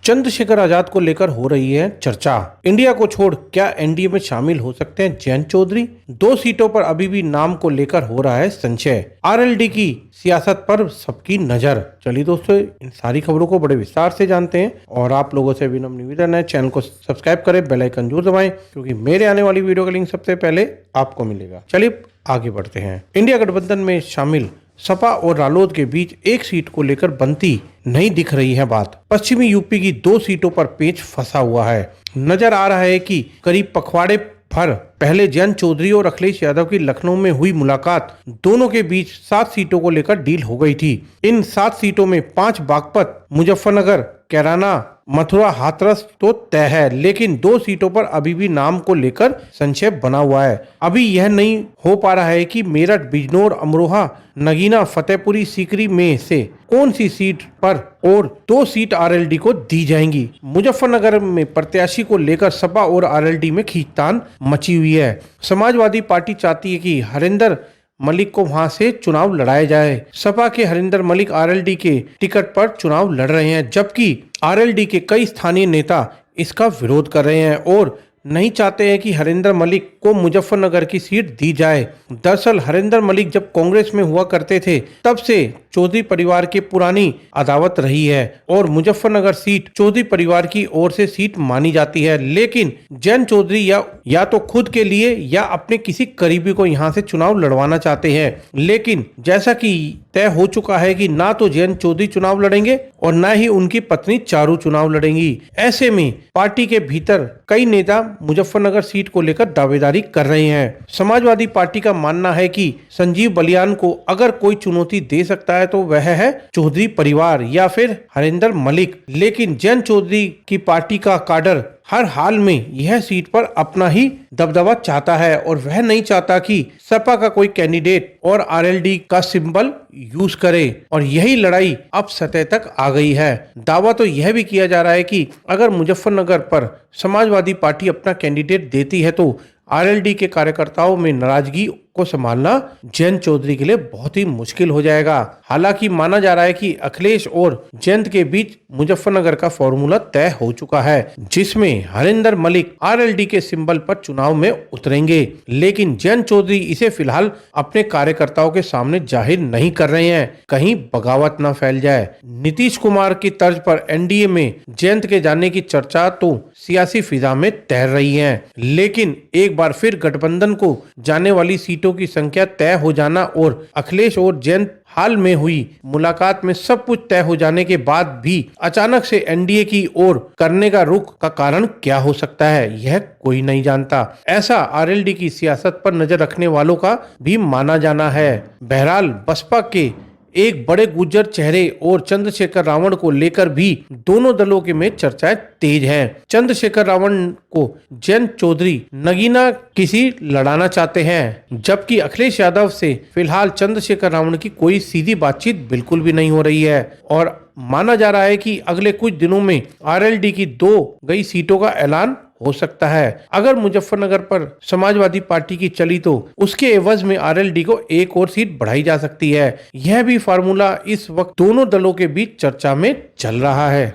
चंद्रशेखर आजाद को लेकर हो रही है चर्चा। इंडिया को छोड़ क्या एनडीए में शामिल हो सकते हैं जयंत चौधरी? 2 सीटों पर अभी भी नाम को लेकर हो रहा है संशय। आरएलडी की सियासत पर सबकी नजर। चलिए दोस्तों, इन सारी खबरों को बड़े विस्तार से जानते हैं और आप लोगों से विनम्र निवेदन है, चैनल को सब्सक्राइब करें, बेल आइकन जरूर दबाएं, क्योंकि मेरे आने वाली वीडियो का लिंक सबसे पहले आपको मिलेगा। चलिए आगे बढ़ते हैं। इंडिया गठबंधन में शामिल सपा और रालोद के बीच एक सीट को लेकर बनती नहीं दिख रही है बात। पश्चिमी यूपी की 2 सीटों पर पेच फंसा हुआ है। नजर आ रहा है कि करीब पखवाड़े भर पहले जयंत चौधरी और अखिलेश यादव की लखनऊ में हुई मुलाकात, दोनों के बीच 7 सीटों को लेकर डील हो गई थी। इन 7 सीटों में 5 बागपत, मुजफ्फरनगर, कैराना, मथुरा, हाथरस तो तय है, लेकिन 2 सीटों पर अभी भी नाम को लेकर संशय बना हुआ है। अभी यह नहीं हो पा रहा है कि मेरठ, बिजनौर, अमरोहा, नगीना, फतेहपुरी सीकरी में से कौन सी सीट पर और 2 सीट आरएलडी को दी जाएंगी। मुजफ्फरनगर में प्रत्याशी को लेकर सपा और आरएलडी में खींचतान मची हुई है। समाजवादी पार्टी चाहती है कि हरिंदर मलिक को वहां से चुनाव लड़ाया जाए। सपा के हरिंदर मलिक आरएलडी के टिकट पर चुनाव लड़ रहे हैं, जबकि आरएलडी के कई स्थानीय नेता इसका विरोध कर रहे हैं और नहीं चाहते हैं कि हरिंदर मलिक को मुजफ्फरनगर की सीट दी जाए। दरअसल हरिंदर मलिक जब कांग्रेस में हुआ करते थे, तब से चौधरी परिवार की पुरानी अदावत रही है और मुजफ्फरनगर सीट चौधरी परिवार की ओर से सीट मानी जाती है। लेकिन जयंत चौधरी या तो खुद के लिए या अपने किसी करीबी को यहां से चुनाव लड़वाना चाहते हैं। लेकिन जैसा कि तय हो चुका है कि ना तो जयंत चौधरी चुनाव लड़ेंगे और ना ही उनकी पत्नी चारू चुनाव लड़ेंगी। ऐसे में पार्टी के भीतर कई नेता मुजफ्फरनगर सीट को लेकर दावेदारी कर रहे हैं। समाजवादी पार्टी का मानना है कि संजीव बलियान को अगर कोई चुनौती दे सकता है तो वह है चौधरी परिवार या फिर हरिंदर मलिक। लेकिन जयंत चौधरी की पार्टी का काडर हर हाल में यह सीट पर अपना ही दबदबा चाहता है और वह नहीं चाहता कि सपा का कोई कैंडिडेट और आरएलडी का सिंबल यूज करे, और यही लड़ाई अब सतह तक आ गई है। दावा तो यह भी किया जा रहा है कि अगर मुजफ्फरनगर पर समाजवादी पार्टी अपना कैंडिडेट देती है तो आरएलडी के कार्यकर्ताओं में नाराजगी को संभालना जयंत चौधरी के लिए बहुत ही मुश्किल हो जाएगा। हालांकि माना जा रहा है कि अखिलेश और जयंत के बीच मुजफ्फरनगर का फॉर्मूला तय हो चुका है, जिसमें हरिंदर मलिक आरएलडी के सिंबल पर चुनाव में उतरेंगे। लेकिन जयंत चौधरी इसे फिलहाल अपने कार्यकर्ताओं के सामने जाहिर नहीं कर रहे हैं, कहीं बगावत न फैल जाए। नीतीश कुमार की तर्ज पर एनडीए में जयंत के जाने की चर्चा तो सियासी फिजा में तैर रही है, लेकिन एक बार फिर गठबंधन को जाने वाली सीटों की संख्या तय हो जाना और अखिलेश और जयंत हाल में हुई मुलाकात में सब कुछ तय हो जाने के बाद भी अचानक से एनडीए की ओर करने का रुख का कारण क्या हो सकता है, यह कोई नहीं जानता। ऐसा आरएलडी की सियासत पर नजर रखने वालों का भी माना जाना है। बहरहाल बसपा के एक बड़े गुज्जर चेहरे और चंद्रशेखर रावण को लेकर भी दोनों दलों के में चर्चाएं तेज हैं। चंद्रशेखर रावण को जयंत चौधरी नगीना किसी लड़ाना चाहते हैं, जबकि अखिलेश यादव से फिलहाल चंद्रशेखर रावण की कोई सीधी बातचीत बिल्कुल भी नहीं हो रही है और माना जा रहा है कि अगले कुछ दिनों में आरएलडी की 2 गई सीटों का ऐलान हो सकता है। अगर मुजफ्फरनगर पर समाजवादी पार्टी की चली तो उसके एवज में आरएलडी को एक और सीट बढ़ाई जा सकती है। यह भी फार्मूला इस वक्त दोनों दलों के बीच चर्चा में चल रहा है।